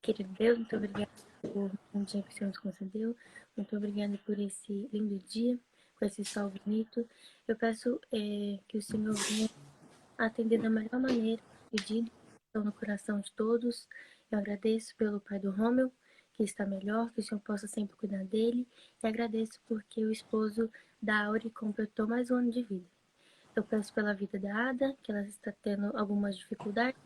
Querido Deus, muito obrigada por um dia que o Senhor nos concedeu. Muito obrigada por esse lindo dia, com esse sol bonito. Eu peço que o Senhor venha atender da melhor maneira os pedidos que estão no coração de todos. Eu agradeço pelo pai do Rômel, que está melhor, que o Senhor possa sempre cuidar dele. E agradeço porque o esposo da Auri completou mais um ano de vida. Eu peço pela vida da Ada, que ela está tendo algumas dificuldades,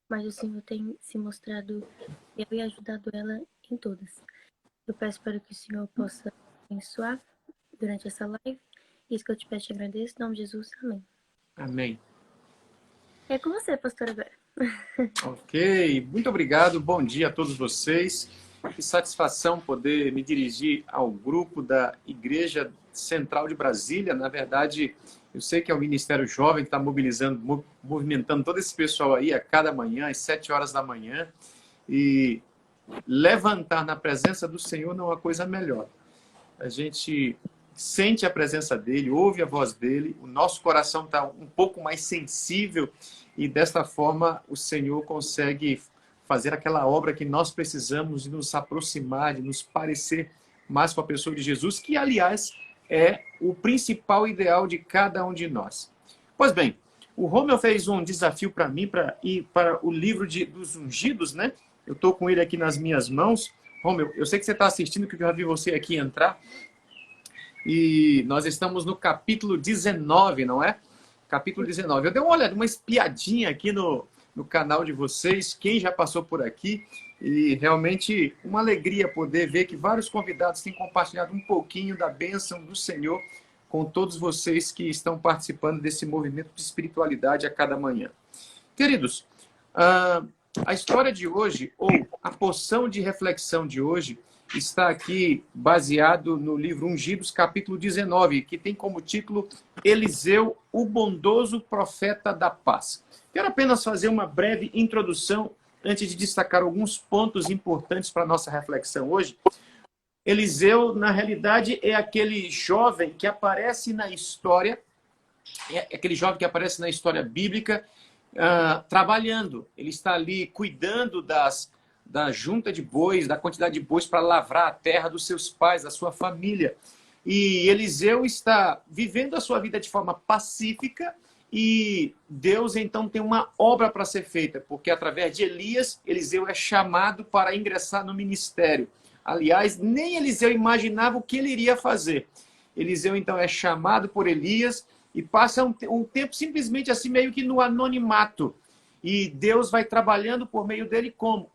mas o Senhor tem se mostrado fiel e ajudado ela em todas. Eu peço para que o Senhor possa abençoar durante essa live. Isso que eu te peço e agradeço. Em nome de Jesus, amém. Amém. É com você, pastor, agora. Ok, muito obrigado. Bom dia a todos vocês. Que satisfação poder me dirigir ao grupo da Igreja Central de Brasília. Na verdade, eu sei que é o Ministério Jovem que está movimentando todo esse pessoal aí a cada manhã, às 7 horas da manhã. E levantar na presença do Senhor não é uma coisa melhor. A gente sente a presença dele, ouve a voz dele, o nosso coração está um pouco mais sensível e desta forma o Senhor consegue fazer aquela obra que nós precisamos de nos aproximar, de nos parecer mais com a pessoa de Jesus, que aliás é o principal ideal de cada um de nós. Pois bem, o Rômel fez um desafio para mim para ir para o livro dos ungidos, né? Eu estou com ele aqui nas minhas mãos. Rômel, eu sei que você está assistindo, que eu já vi você aqui entrar. E nós estamos no capítulo 19, não é? Capítulo 19. Eu dei uma espiadinha aqui no canal de vocês, quem já passou por aqui, e realmente uma alegria poder ver que vários convidados têm compartilhado um pouquinho da bênção do Senhor com todos vocês que estão participando desse movimento de espiritualidade a cada manhã. Queridos, a história de hoje, ou a porção de reflexão de hoje, está aqui baseado no livro Ungidos, capítulo 19, que tem como título Eliseu, o bondoso profeta da paz. Quero apenas fazer uma breve introdução antes de destacar alguns pontos importantes para a nossa reflexão hoje. Eliseu, na realidade, é aquele jovem que aparece na história, bíblica, trabalhando. Ele está ali cuidando da junta de bois, da quantidade de bois para lavrar a terra dos seus pais, da sua família. E Eliseu está vivendo a sua vida de forma pacífica e Deus então tem uma obra para ser feita, porque através de Elias, Eliseu é chamado para ingressar no ministério. Aliás, nem Eliseu imaginava o que ele iria fazer. Eliseu então é chamado por Elias e passa um tempo simplesmente assim meio que no anonimato. E Deus vai trabalhando por meio dele como?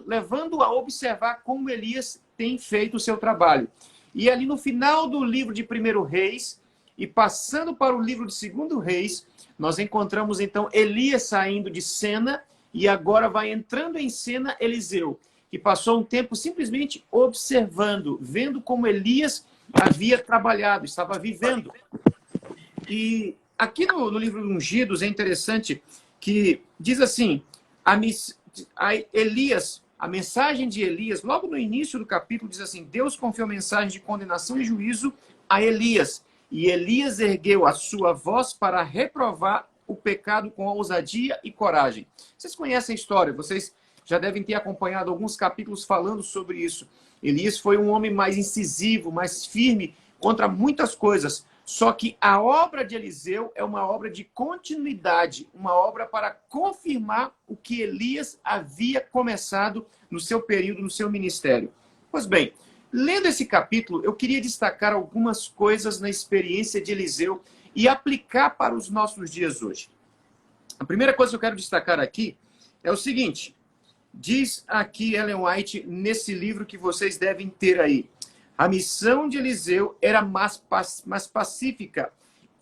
Levando a observar como Elias tem feito o seu trabalho. E ali no final do livro de 1 Reis, e passando para o livro de 2 Reis, nós encontramos então Elias saindo de cena, e agora vai entrando em cena Eliseu, que passou um tempo simplesmente observando, vendo como Elias havia trabalhado, estava vivendo. E aqui no livro de Ungidos é interessante que diz assim, a mensagem de Elias, logo no início do capítulo, diz assim, Deus confiou mensagem de condenação e juízo a Elias, e Elias ergueu a sua voz para reprovar o pecado com ousadia e coragem. Vocês conhecem a história, vocês já devem ter acompanhado alguns capítulos falando sobre isso. Elias foi um homem mais incisivo, mais firme contra muitas coisas. Só que a obra de Eliseu é uma obra de continuidade, uma obra para confirmar o que Elias havia começado no seu período, no seu ministério. Pois bem, lendo esse capítulo, eu queria destacar algumas coisas na experiência de Eliseu e aplicar para os nossos dias hoje. A primeira coisa que eu quero destacar aqui é o seguinte, diz aqui Ellen White nesse livro que vocês devem ter aí, a missão de Eliseu era mais pacífica.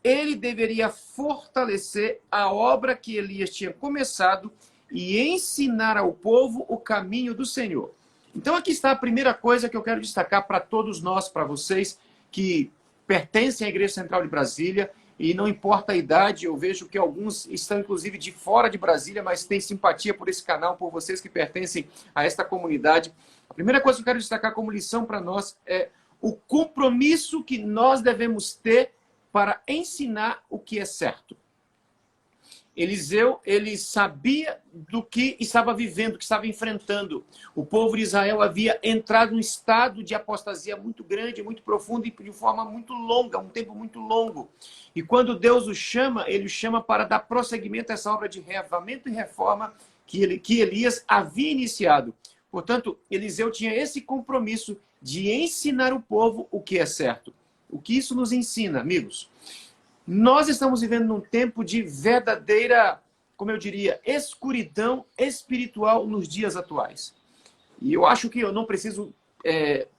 Ele deveria fortalecer a obra que Elias tinha começado e ensinar ao povo o caminho do Senhor. Então aqui está a primeira coisa que eu quero destacar para todos nós, para vocês que pertencem à Igreja Central de Brasília, e não importa a idade, eu vejo que alguns estão inclusive de fora de Brasília, mas têm simpatia por esse canal, por vocês que pertencem a esta comunidade. A primeira coisa que eu quero destacar como lição para nós é o compromisso que nós devemos ter para ensinar o que é certo. Eliseu, ele sabia do que estava vivendo, do que estava enfrentando. O povo de Israel havia entrado num estado de apostasia muito grande, muito profundo e de forma muito longa, um tempo muito longo. E quando Deus o chama, ele o chama para dar prosseguimento a essa obra de reavivamento e reforma que Elias havia iniciado. Portanto, Eliseu tinha esse compromisso de ensinar o povo o que é certo. O que isso nos ensina, amigos? Nós estamos vivendo num tempo de verdadeira, como eu diria, escuridão espiritual nos dias atuais. E eu acho que eu não preciso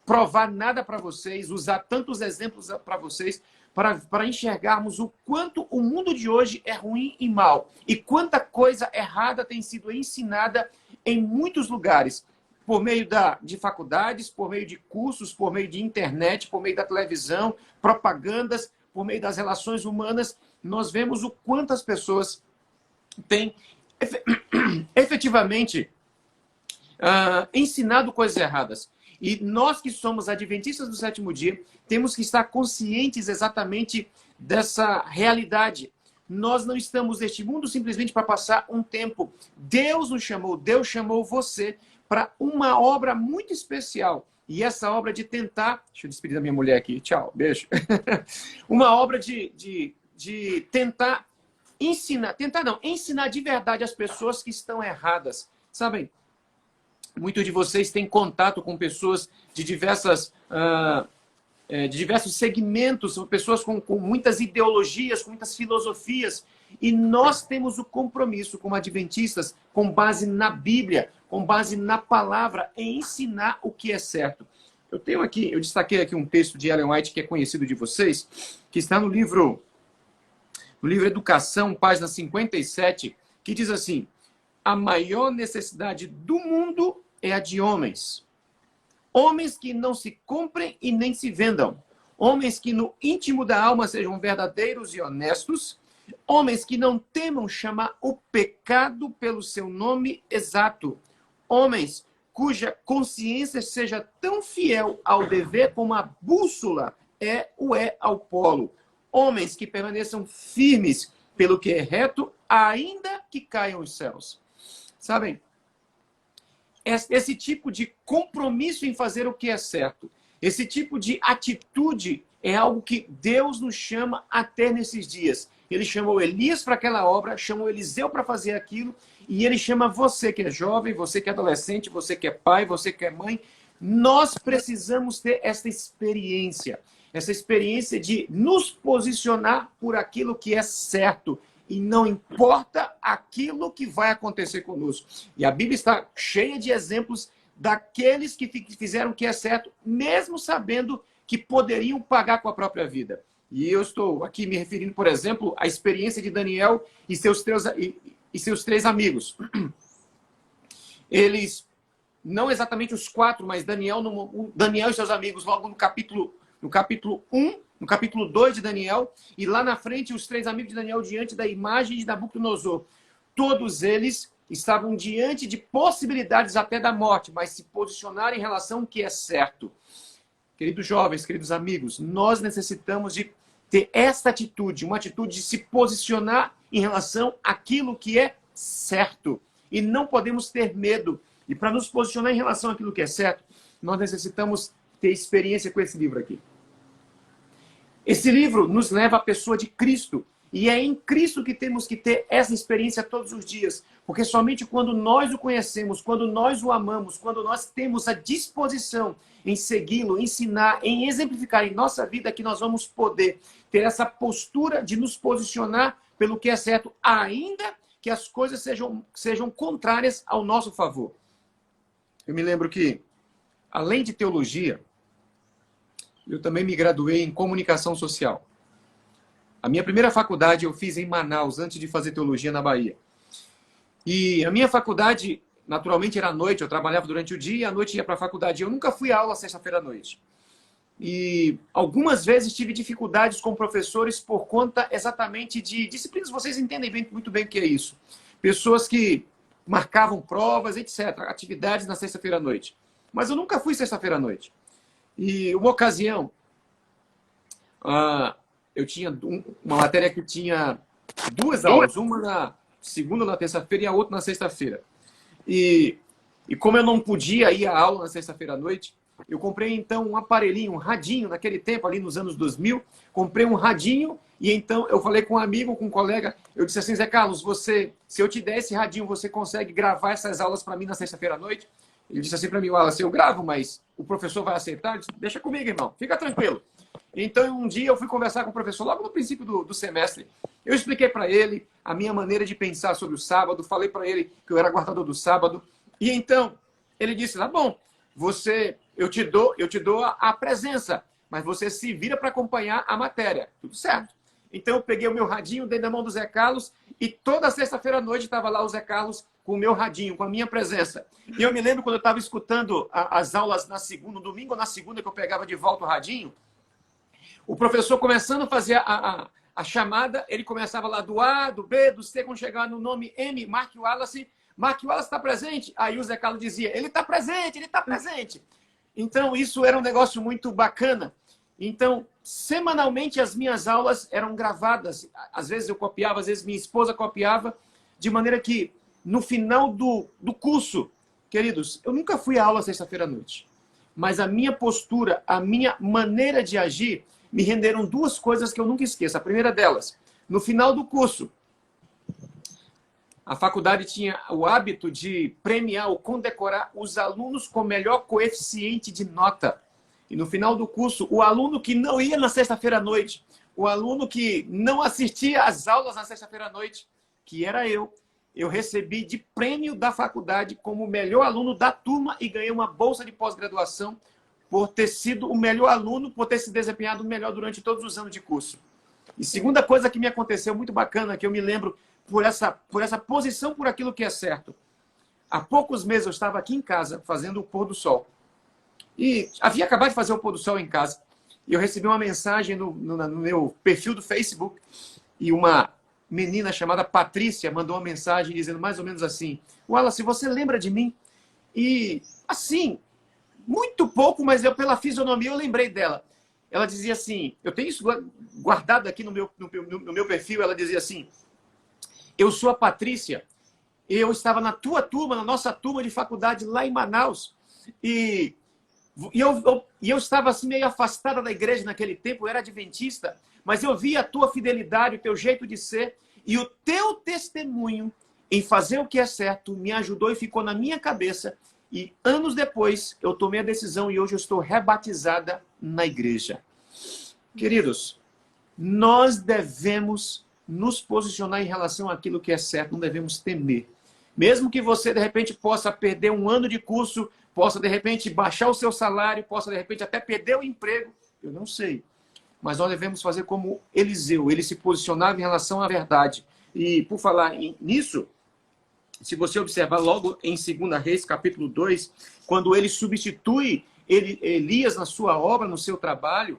provar nada para vocês, usar tantos exemplos para vocês, para enxergarmos o quanto o mundo de hoje é ruim e mal. E quanta coisa errada tem sido ensinada em muitos lugares. Por meio de faculdades, por meio de cursos, por meio de internet, por meio da televisão, propagandas, por meio das relações humanas, nós vemos o quanto as pessoas têm efetivamente ensinado coisas erradas. E nós que somos adventistas do sétimo dia, temos que estar conscientes exatamente dessa realidade. Nós não estamos neste mundo simplesmente para passar um tempo. Deus nos chamou, Deus chamou você para uma obra muito especial. E essa obra de tentar... Deixa eu despedir da minha mulher aqui. Tchau, beijo. Uma obra de tentar ensinar... Tentar não, ensinar de verdade as pessoas que estão erradas. Sabem, muitos de vocês têm contato com pessoas de diversos segmentos, são pessoas com muitas ideologias, com muitas filosofias. E nós temos o compromisso, como adventistas, com base na Bíblia, com base na palavra, em ensinar o que é certo. Eu destaquei aqui um texto de Ellen White, que é conhecido de vocês, que está no livro Educação, página 57, que diz assim: a maior necessidade do mundo é a de homens. Homens que não se comprem e nem se vendam. Homens que no íntimo da alma sejam verdadeiros e honestos. Homens que não temam chamar o pecado pelo seu nome exato. Homens cuja consciência seja tão fiel ao dever como a bússola é ao polo. Homens que permaneçam firmes pelo que é reto, ainda que caiam os céus. Sabem, esse tipo de compromisso em fazer o que é certo, esse tipo de atitude é algo que Deus nos chama a ter nesses dias. Ele chamou Elias para aquela obra, chamou Eliseu para fazer aquilo, e ele chama você que é jovem, você que é adolescente, você que é pai, você que é mãe. Nós precisamos ter essa experiência de nos posicionar por aquilo que é certo. E não importa aquilo que vai acontecer conosco. E a Bíblia está cheia de exemplos daqueles que fizeram o que é certo, mesmo sabendo que poderiam pagar com a própria vida. E eu estou aqui me referindo, por exemplo, à experiência de Daniel e seus três amigos. Eles, não exatamente os quatro, mas Daniel e seus amigos, logo no capítulo 1, no capítulo 2 de Daniel, e lá na frente os três amigos de Daniel diante da imagem de Nabucodonosor. Todos eles estavam diante de possibilidades até da morte, mas se posicionaram em relação ao que é certo. Queridos jovens, queridos amigos, nós necessitamos de ter essa atitude, uma atitude de se posicionar em relação àquilo que é certo. E não podemos ter medo. E para nos posicionar em relação àquilo que é certo, nós necessitamos ter experiência com esse livro aqui. Esse livro nos leva à pessoa de Cristo. E é em Cristo que temos que ter essa experiência todos os dias. Porque somente quando nós o conhecemos, quando nós o amamos, quando nós temos a disposição em segui-lo, ensinar, em exemplificar em nossa vida, que nós vamos poder ter essa postura de nos posicionar pelo que é certo, ainda que as coisas sejam contrárias ao nosso favor. Eu me lembro que, além de teologia, eu também me graduei em comunicação social. A minha primeira faculdade eu fiz em Manaus, antes de fazer teologia na Bahia. E a minha faculdade, naturalmente, era à noite. Eu trabalhava durante o dia e à noite ia para a faculdade. Eu nunca fui à aula sexta-feira à noite. E algumas vezes tive dificuldades com professores por conta exatamente de disciplinas. Vocês entendem muito bem o que é isso. Pessoas que marcavam provas, etc. Atividades na sexta-feira à noite. Mas eu nunca fui sexta-feira à noite. E uma ocasião, eu tinha uma matéria que tinha duas aulas. Uma segunda na terça-feira e a outra na sexta-feira. E como eu não podia ir à aula na sexta-feira à noite, eu comprei então um aparelhinho, um radinho, naquele tempo, ali nos anos 2000, comprei um radinho e então eu falei com um amigo, com um colega, eu disse assim, Zé Carlos, se eu te der esse radinho, você consegue gravar essas aulas para mim na sexta-feira à noite? Ele disse assim para mim, Wallace, eu gravo, mas o professor vai aceitar? Eu disse, deixa comigo, irmão, fica tranquilo. Então, um dia eu fui conversar com o professor, logo no princípio do semestre. Eu expliquei para ele a minha maneira de pensar sobre o sábado, falei para ele que eu era guardador do sábado. E então, ele disse, tá bom, eu te dou a presença, mas você se vira para acompanhar a matéria. Tudo certo. Então, eu peguei o meu radinho, dei na mão do Zé Carlos, e toda sexta-feira à noite estava lá o Zé Carlos com o meu radinho, com a minha presença. E eu me lembro quando eu estava escutando as aulas no domingo ou na segunda, que eu pegava de volta o radinho, o professor começando a fazer a chamada, ele começava lá do A, do B, do C, quando chegava no nome M, Mark Wallace está presente? Aí o Zé Carlos dizia, ele está presente, ele está presente. Então, isso era um negócio muito bacana. Então, semanalmente as minhas aulas eram gravadas. Às vezes eu copiava, às vezes minha esposa copiava, de maneira que no final do curso, queridos, eu nunca fui à aula sexta-feira à noite. Mas a minha postura, a minha maneira de agir, me renderam duas coisas que eu nunca esqueço. A primeira delas, no final do curso, a faculdade tinha o hábito de premiar ou condecorar os alunos com melhor coeficiente de nota. E no final do curso, o aluno que não ia na sexta-feira à noite, o aluno que não assistia às aulas na sexta-feira à noite, que era eu recebi de prêmio da faculdade como o melhor aluno da turma e ganhei uma bolsa de pós-graduação por ter sido o melhor aluno, por ter se desempenhado melhor durante todos os anos de curso. E segunda coisa que me aconteceu muito bacana, que eu me lembro por essa posição por aquilo que é certo. Há poucos meses eu estava aqui em casa fazendo o pôr do sol. E havia acabado de fazer o pôr do sol em casa. E eu recebi uma mensagem no meu perfil do Facebook e uma menina chamada Patrícia mandou uma mensagem dizendo mais ou menos assim, Wallace, você lembra de mim? E assim, muito pouco, mas pela fisionomia eu lembrei dela. Ela dizia assim, eu tenho isso guardado aqui no meu perfil, ela dizia assim, eu sou a Patrícia, eu estava na tua turma, na nossa turma de faculdade lá em Manaus, e eu estava assim meio afastada da igreja naquele tempo, eu era adventista, mas eu vi a tua fidelidade, o teu jeito de ser, e o teu testemunho em fazer o que é certo me ajudou e ficou na minha cabeça, e anos depois eu tomei a decisão e hoje eu estou rebatizada na igreja. Queridos, nós devemos nos posicionar em relação àquilo que é certo, não devemos temer. Mesmo que você, de repente, possa perder um ano de curso, possa, de repente, baixar o seu salário, possa, de repente, até perder o emprego, eu não sei. Mas nós devemos fazer como Eliseu, ele se posicionava em relação à verdade. E, por falar nisso, se você observar logo em 2 Reis, capítulo 2, quando ele substitui Elias na sua obra, no seu trabalho,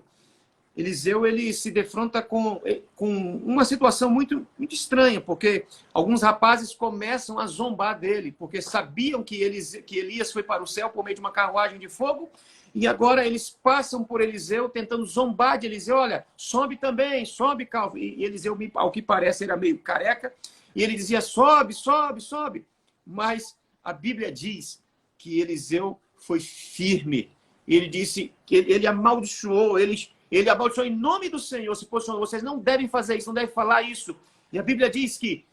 Eliseu ele se defronta com uma situação muito, muito estranha, porque alguns rapazes começam a zombar dele, porque sabiam que Elias foi para o céu por meio de uma carruagem de fogo, e agora eles passam por Eliseu tentando zombar de Eliseu, olha, sobe também, sobe, calvo. E Eliseu, ao que parece, era meio careca, e ele dizia, sobe, sobe, sobe. Mas a Bíblia diz que Eliseu foi firme. Ele disse que ele amaldiçoou, ele amaldiçoou em nome do Senhor, se posicionou. Vocês não devem fazer isso, não devem falar isso. E a Bíblia diz que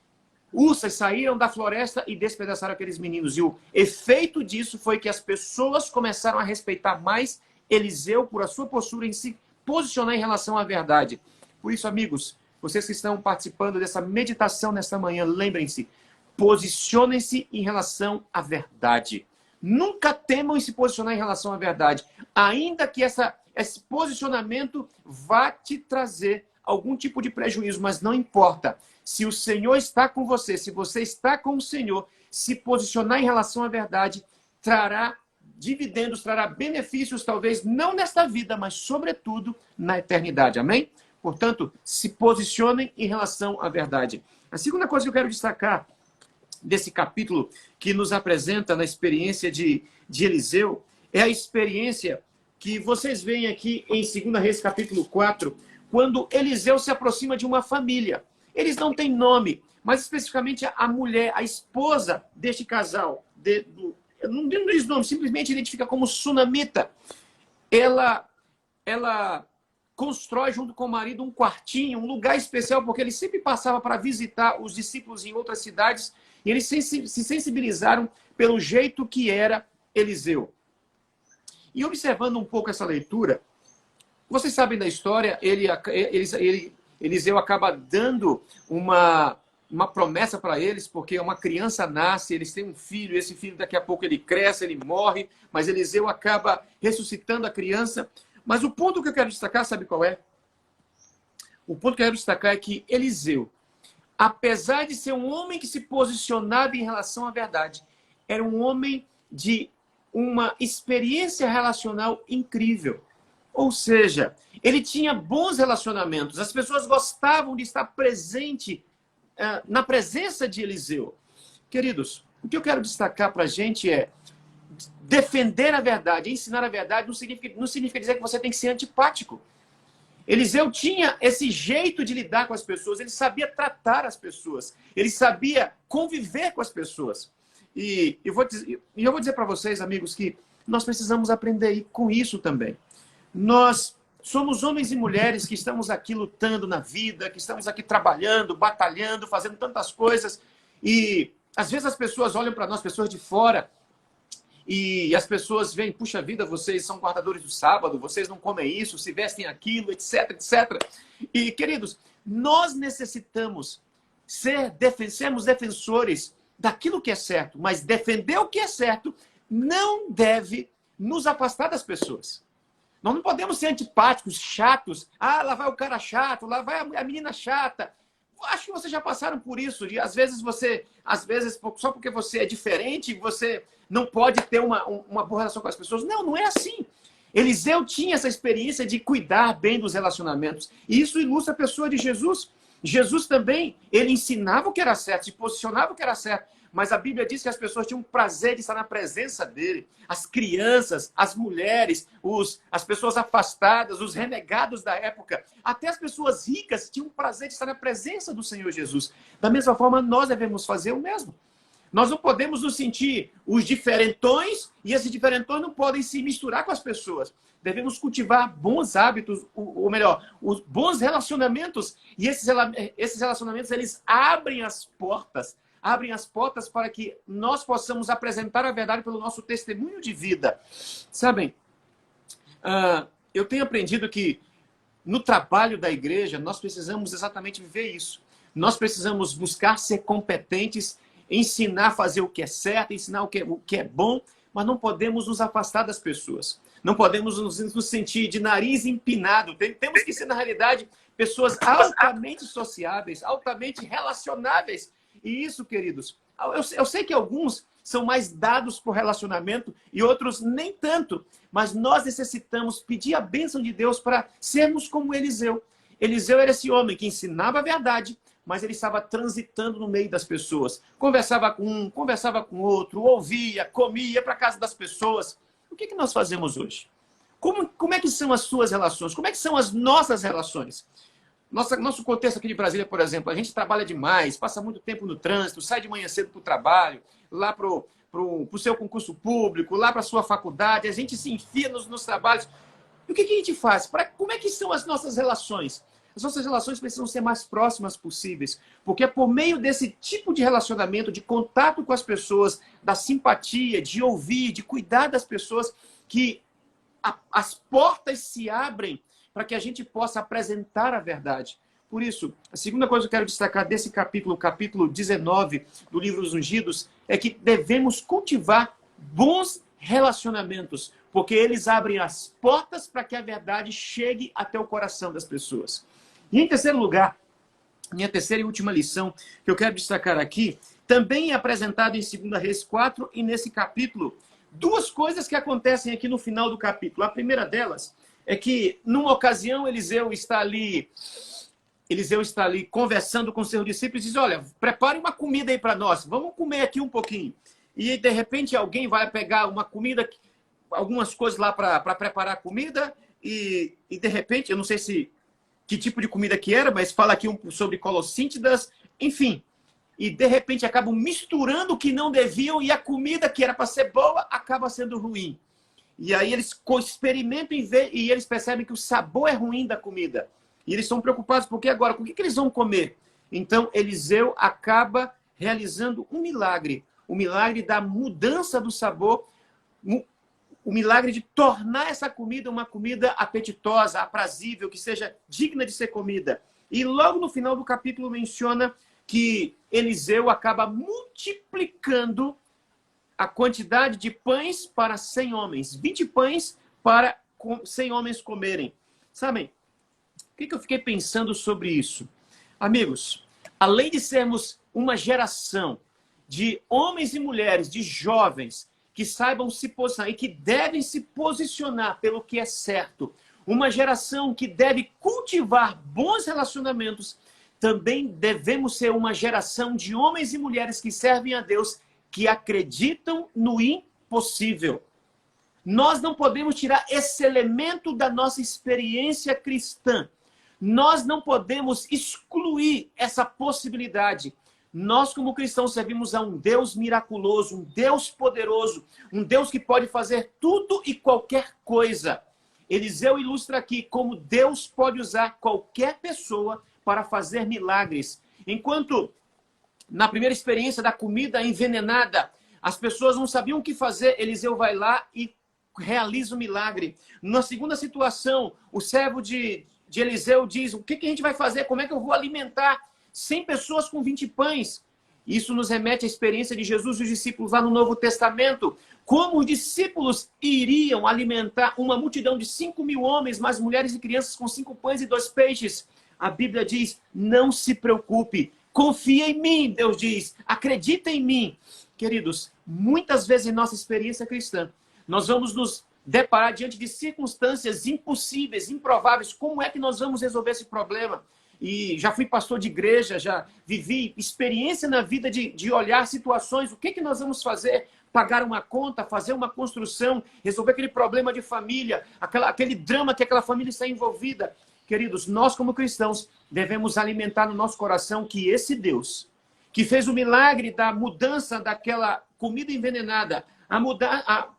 ursas saíram da floresta e despedaçaram aqueles meninos. E o efeito disso foi que as pessoas começaram a respeitar mais Eliseu por a sua postura em se posicionar em relação à verdade. Por isso, amigos, vocês que estão participando dessa meditação nesta manhã, lembrem-se, posicionem-se em relação à verdade. Nunca temam em se posicionar em relação à verdade. Ainda que esse posicionamento vá te trazer algum tipo de prejuízo, mas não importa. Se o Senhor está com você, se você está com o Senhor, se posicionar em relação à verdade trará dividendos, trará benefícios, talvez não nesta vida, mas sobretudo na eternidade. Amém? Portanto, se posicionem em relação à verdade. A segunda coisa que eu quero destacar desse capítulo que nos apresenta na experiência de Eliseu é a experiência que vocês veem aqui em 2 Reis capítulo 4, quando Eliseu se aproxima de uma família. Eles não têm nome, mas especificamente a mulher, a esposa deste casal, eu não diz nome, simplesmente identifica como sunamita. Ela constrói junto com o marido um quartinho, um lugar especial, porque ele sempre passava para visitar os discípulos em outras cidades, e eles se sensibilizaram pelo jeito que era Eliseu. E observando um pouco essa leitura, vocês sabem da história, Eliseu acaba dando uma promessa para eles, porque uma criança nasce, eles têm um filho, esse filho daqui a pouco ele cresce, ele morre, mas Eliseu acaba ressuscitando a criança. Mas o ponto que eu quero destacar, sabe qual é? O ponto que eu quero destacar é que Eliseu, apesar de ser um homem que se posicionava em relação à verdade, era um homem de uma experiência relacional incrível. Ou seja, ele tinha bons relacionamentos, as pessoas gostavam de estar presente na presença de Eliseu. Queridos, o que eu quero destacar para a gente é defender a verdade, ensinar a verdade, não significa dizer que você tem que ser antipático. Eliseu tinha esse jeito de lidar com as pessoas, ele sabia tratar as pessoas, ele sabia conviver com as pessoas. E eu vou dizer para vocês, amigos, que nós precisamos aprender com isso também. Nós somos homens e mulheres que estamos aqui lutando na vida, que estamos aqui trabalhando, batalhando, fazendo tantas coisas. E às vezes as pessoas olham para nós, pessoas de fora, e as pessoas veem, puxa vida, vocês são guardadores do sábado, vocês não comem isso, se vestem aquilo, etc, etc. E, queridos, nós necessitamos sermos defensores daquilo que é certo, mas defender o que é certo não deve nos afastar das pessoas. Nós não podemos ser antipáticos, chatos. Ah, lá vai o cara chato, lá vai a menina chata. Acho que vocês já passaram por isso. Às vezes, só porque você é diferente, você não pode ter uma boa relação com as pessoas. Não, não é assim. Eliseu tinha essa experiência de cuidar bem dos relacionamentos. E isso ilustra a pessoa de Jesus. Jesus também, ele ensinava o que era certo, se posicionava o que era certo. Mas a Bíblia diz que as pessoas tinham prazer de estar na presença dele. As crianças, as mulheres, as pessoas afastadas, os renegados da época. Até as pessoas ricas tinham prazer de estar na presença do Senhor Jesus. Da mesma forma, nós devemos fazer o mesmo. Nós não podemos nos sentir os diferentões e esses diferentões não podem se misturar com as pessoas. Devemos cultivar bons hábitos, ou melhor, os bons relacionamentos. E esses relacionamentos, eles abrem as portas para que nós possamos apresentar a verdade pelo nosso testemunho de vida. Sabem, eu tenho aprendido que no trabalho da igreja, nós precisamos exatamente viver isso. Nós precisamos buscar ser competentes, ensinar a fazer o que é certo, ensinar o que é bom, mas não podemos nos afastar das pessoas. Não podemos nos sentir de nariz empinado. Temos que ser, na realidade, pessoas altamente sociáveis, altamente relacionáveis. E isso, queridos, eu sei que alguns são mais dados por relacionamento e outros nem tanto, mas nós necessitamos pedir a bênção de Deus para sermos como Eliseu. Eliseu era esse homem que ensinava a verdade, mas ele estava transitando no meio das pessoas. Conversava com um, conversava com outro, ouvia, comia, ia para a casa das pessoas. O que nós fazemos hoje? Como é que são as suas relações? Como é que são as nossas relações? Nosso contexto aqui de Brasília, por exemplo, a gente trabalha demais, passa muito tempo no trânsito, sai de manhã cedo para o trabalho, lá para o seu concurso público, lá para a sua faculdade, a gente se enfia nos trabalhos. E o que a gente faz? Como é que são as nossas relações? As nossas relações precisam ser mais próximas possíveis, porque é por meio desse tipo de relacionamento, de contato com as pessoas, da simpatia, de ouvir, de cuidar das pessoas, que as portas se abrem para que a gente possa apresentar a verdade. Por isso, a segunda coisa que eu quero destacar desse capítulo, capítulo 19 do Livro dos Ungidos, é que devemos cultivar bons relacionamentos, porque eles abrem as portas para que a verdade chegue até o coração das pessoas. E em terceiro lugar, minha terceira e última lição que eu quero destacar aqui, também é apresentado em 2 Reis 4 e nesse capítulo, duas coisas que acontecem aqui no final do capítulo. A primeira delas é que, numa ocasião, Eliseu está ali conversando com seus discípulos e diz, olha, prepare uma comida aí para nós, vamos comer aqui um pouquinho. E, de repente, alguém vai pegar uma comida, algumas coisas lá para preparar a comida e, de repente, eu não sei que tipo de comida que era, mas fala aqui sobre colossíntidas, enfim. e de repente acabam misturando o que não deviam e a comida que era para ser boa acaba sendo ruim. E aí eles experimentam e eles percebem que o sabor é ruim da comida. E eles estão preocupados porque agora, com o que eles vão comer? Então Eliseu acaba realizando um milagre. O milagre da mudança do sabor, o milagre de tornar essa comida uma comida apetitosa, aprazível, que seja digna de ser comida. E logo no final do capítulo menciona que Eliseu acaba multiplicando a quantidade de pães para 100 homens. 20 pães para 100 homens comerem. Sabem, o que eu fiquei pensando sobre isso? Amigos, além de sermos uma geração de homens e mulheres, de jovens, que saibam se posicionar e que devem se posicionar pelo que é certo, uma geração que deve cultivar bons relacionamentos, também devemos ser uma geração de homens e mulheres que servem a Deus, que acreditam no impossível. Nós não podemos tirar esse elemento da nossa experiência cristã. Nós não podemos excluir essa possibilidade. Nós, como cristãos, servimos a um Deus miraculoso, um Deus poderoso, um Deus que pode fazer tudo e qualquer coisa. Eliseu ilustra aqui como Deus pode usar qualquer pessoa para fazer milagres. Enquanto na primeira experiência da comida envenenada, as pessoas não sabiam o que fazer, Eliseu vai lá e realiza o milagre. Na segunda situação, o servo de Eliseu diz: o que a gente vai fazer? Como é que eu vou alimentar 100 pessoas com 20 pães? Isso nos remete à experiência de Jesus e os discípulos lá no Novo Testamento. Como os discípulos iriam alimentar uma multidão de 5.000 homens, mais mulheres e crianças com 5 pães e 2 peixes? A Bíblia diz: não se preocupe, confia em mim, Deus diz, acredita em mim. Queridos, muitas vezes em nossa experiência cristã, nós vamos nos deparar diante de circunstâncias impossíveis, improváveis. Como é que nós vamos resolver esse problema? E já fui pastor de igreja, já vivi experiência na vida de olhar situações. O que nós vamos fazer? Pagar uma conta, fazer uma construção, resolver aquele problema de família, aquele drama que aquela família está envolvida. Queridos, nós como cristãos devemos alimentar no nosso coração que esse Deus, que fez o milagre da mudança daquela comida envenenada, a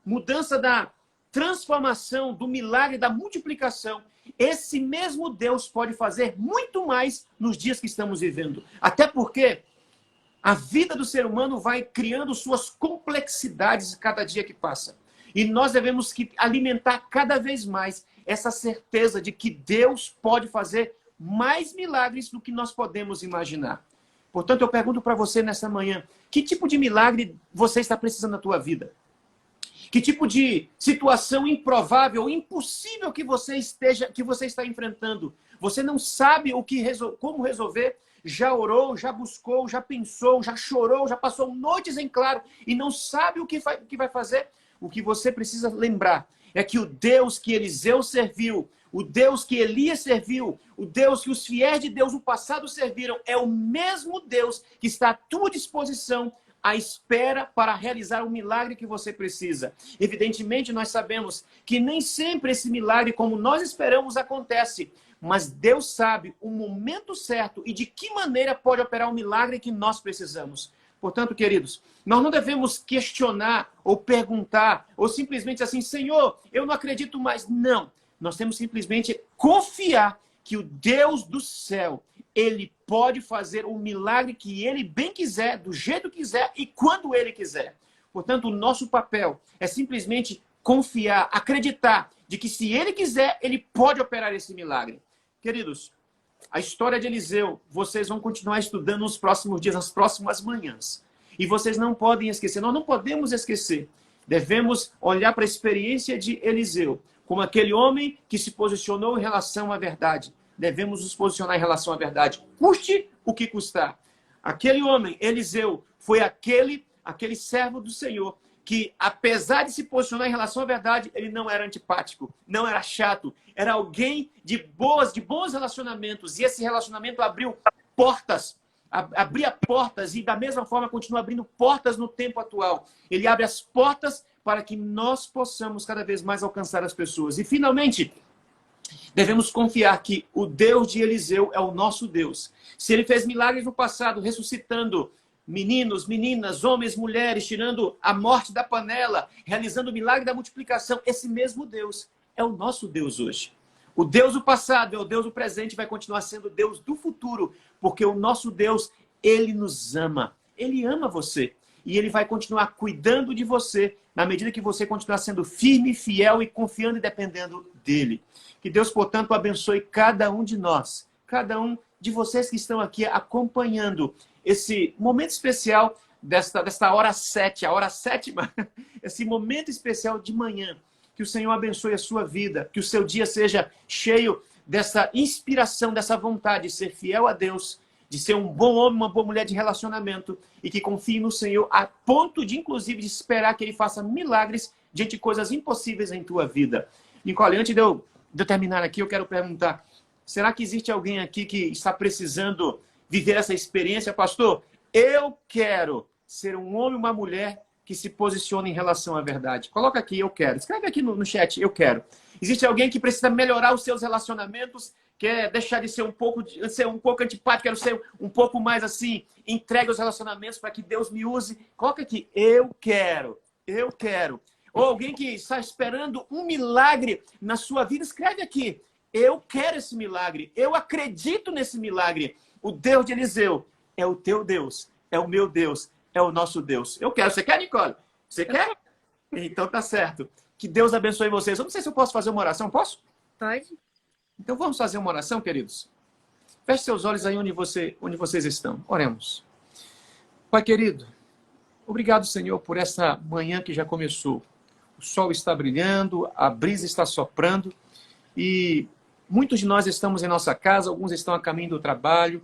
mudança da transformação, do milagre da multiplicação, esse mesmo Deus pode fazer muito mais nos dias que estamos vivendo. Até porque a vida do ser humano vai criando suas complexidades cada dia que passa. E nós devemos alimentar cada vez mais essa certeza de que Deus pode fazer mais milagres do que nós podemos imaginar. Portanto, eu pergunto para você nessa manhã, que tipo de milagre você está precisando na tua vida? Que tipo de situação improvável, impossível que você está enfrentando? Você não sabe como resolver? Já orou, já buscou, já pensou, já chorou, já passou noites em claro e não sabe o que vai fazer? O que você precisa lembrar é que o Deus que Eliseu serviu, o Deus que Elias serviu, o Deus que os fiéis de Deus no passado serviram, é o mesmo Deus que está à tua disposição, à espera para realizar o milagre que você precisa. Evidentemente, nós sabemos que nem sempre esse milagre, como nós esperamos, acontece. Mas Deus sabe o momento certo e de que maneira pode operar o milagre que nós precisamos. Portanto, queridos, nós não devemos questionar ou perguntar, ou simplesmente assim, Senhor, eu não acredito mais. Não. Nós temos simplesmente confiar que o Deus do céu, Ele pode fazer o milagre que Ele bem quiser, do jeito que quiser e quando Ele quiser. Portanto, o nosso papel é simplesmente confiar, acreditar de que se Ele quiser, Ele pode operar esse milagre. Queridos, a história de Eliseu, vocês vão continuar estudando nos próximos dias, nas próximas manhãs. E vocês não podem esquecer, nós não podemos esquecer. Devemos olhar para a experiência de Eliseu como aquele homem que se posicionou em relação à verdade. Devemos nos posicionar em relação à verdade, custe o que custar. Aquele homem, Eliseu, foi aquele servo do Senhor que, apesar de se posicionar em relação à verdade, ele não era antipático, não era chato, era alguém de bons relacionamentos, e esse relacionamento abriu portas, abria portas, e da mesma forma continua abrindo portas no tempo atual. Ele abre as portas para que nós possamos cada vez mais alcançar as pessoas. E finalmente, devemos confiar que o Deus de Eliseu é o nosso Deus. Se ele fez milagres no passado, ressuscitando meninos, meninas, homens, mulheres, tirando a morte da panela, realizando o milagre da multiplicação. Esse mesmo Deus é o nosso Deus hoje. O Deus do passado é o Deus do presente e vai continuar sendo o Deus do futuro, porque o nosso Deus, Ele nos ama. Ele ama você. E Ele vai continuar cuidando de você na medida que você continuar sendo firme, fiel e confiando e dependendo dEle. Que Deus, portanto, abençoe cada um de nós, cada um de vocês que estão aqui acompanhando esse momento especial desta hora 7, a hora 7ª, esse momento especial de manhã. Que o Senhor abençoe a sua vida, que o seu dia seja cheio dessa inspiração, dessa vontade de ser fiel a Deus, de ser um bom homem, uma boa mulher de relacionamento e que confie no Senhor a ponto de, inclusive, de esperar que Ele faça milagres diante de coisas impossíveis em tua vida. Nicole, antes de eu terminar aqui, eu quero perguntar, será que existe alguém aqui que está precisando viver essa experiência? Pastor, eu quero ser um homem ou uma mulher que se posiciona em relação à verdade. Coloca aqui, eu quero. Escreve aqui no chat, eu quero. Existe alguém que precisa melhorar os seus relacionamentos, quer deixar de ser um pouco antipático, quero ser um pouco mais assim, entregue aos relacionamentos para que Deus me use. Coloca aqui, eu quero, eu quero. Ou alguém que está esperando um milagre na sua vida, escreve aqui, eu quero esse milagre, eu acredito nesse milagre. O Deus de Eliseu é o teu Deus, é o meu Deus, é o nosso Deus. Eu quero. Você quer, Nicole? Você quer? Então tá certo. Que Deus abençoe vocês. Eu não sei se eu posso fazer uma oração. Posso? Pode. Então vamos fazer uma oração, queridos? Feche seus olhos aí onde vocês estão. Oremos. Pai querido, obrigado, Senhor, por essa manhã que já começou. O sol está brilhando, a brisa está soprando e muitos de nós estamos em nossa casa, alguns estão a caminho do trabalho.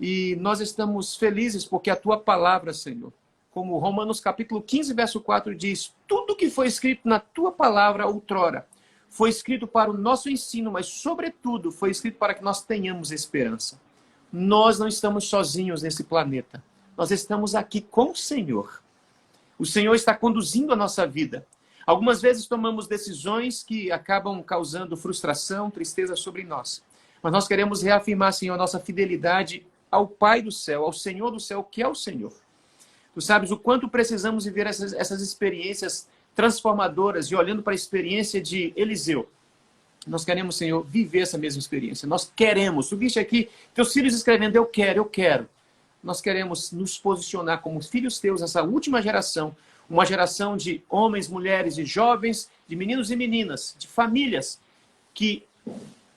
E nós estamos felizes porque a tua palavra, Senhor, como Romanos capítulo 15, verso 4 diz, tudo que foi escrito na tua palavra outrora foi escrito para o nosso ensino, mas sobretudo foi escrito para que nós tenhamos esperança. Nós não estamos sozinhos nesse planeta. Nós estamos aqui com o Senhor. O Senhor está conduzindo a nossa vida. Algumas vezes tomamos decisões que acabam causando frustração, tristeza sobre nós. Mas nós queremos reafirmar, Senhor, a nossa fidelidade ao Pai do céu, ao Senhor do céu, que é o Senhor. Tu sabes o quanto precisamos viver essas experiências transformadoras e olhando para a experiência de Eliseu. Nós queremos, Senhor, viver essa mesma experiência. Nós queremos. Tu viste aqui, teus filhos escrevendo, eu quero, eu quero. Nós queremos nos posicionar como filhos teus, essa última geração, uma geração de homens, mulheres, de jovens, de meninos e meninas, de famílias que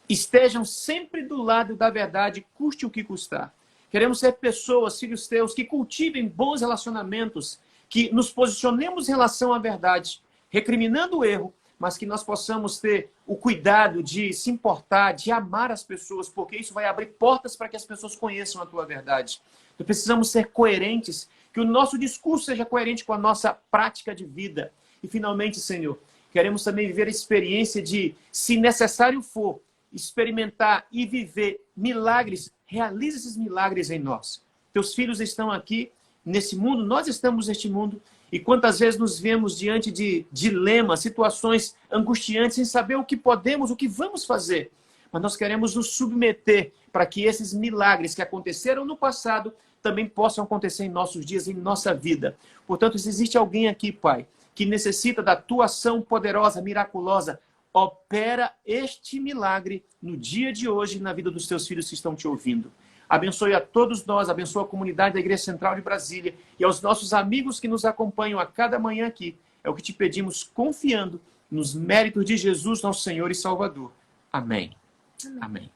estejam sempre do lado da verdade, custe o que custar. Queremos ser pessoas, filhos teus, que cultivem bons relacionamentos, que nos posicionemos em relação à verdade, recriminando o erro, mas que nós possamos ter o cuidado de se importar, de amar as pessoas, porque isso vai abrir portas para que as pessoas conheçam a tua verdade. Nós precisamos ser coerentes, que o nosso discurso seja coerente com a nossa prática de vida. E, finalmente, Senhor, queremos também viver a experiência de, se necessário for, experimentar e viver milagres. Realize esses milagres em nós. Teus filhos estão aqui nesse mundo, nós estamos neste mundo, e quantas vezes nos vemos diante de dilemas, situações angustiantes, sem saber o que podemos, o que vamos fazer. Mas nós queremos nos submeter para que esses milagres que aconteceram no passado também possam acontecer em nossos dias, em nossa vida. Portanto, se existe alguém aqui, Pai, que necessita da tua ação poderosa, miraculosa, opera este milagre no dia de hoje na vida dos teus filhos que estão te ouvindo. Abençoe a todos nós, abençoe a comunidade da Igreja Central de Brasília e aos nossos amigos que nos acompanham a cada manhã aqui. É o que te pedimos confiando nos méritos de Jesus, nosso Senhor e Salvador. Amém. Amém.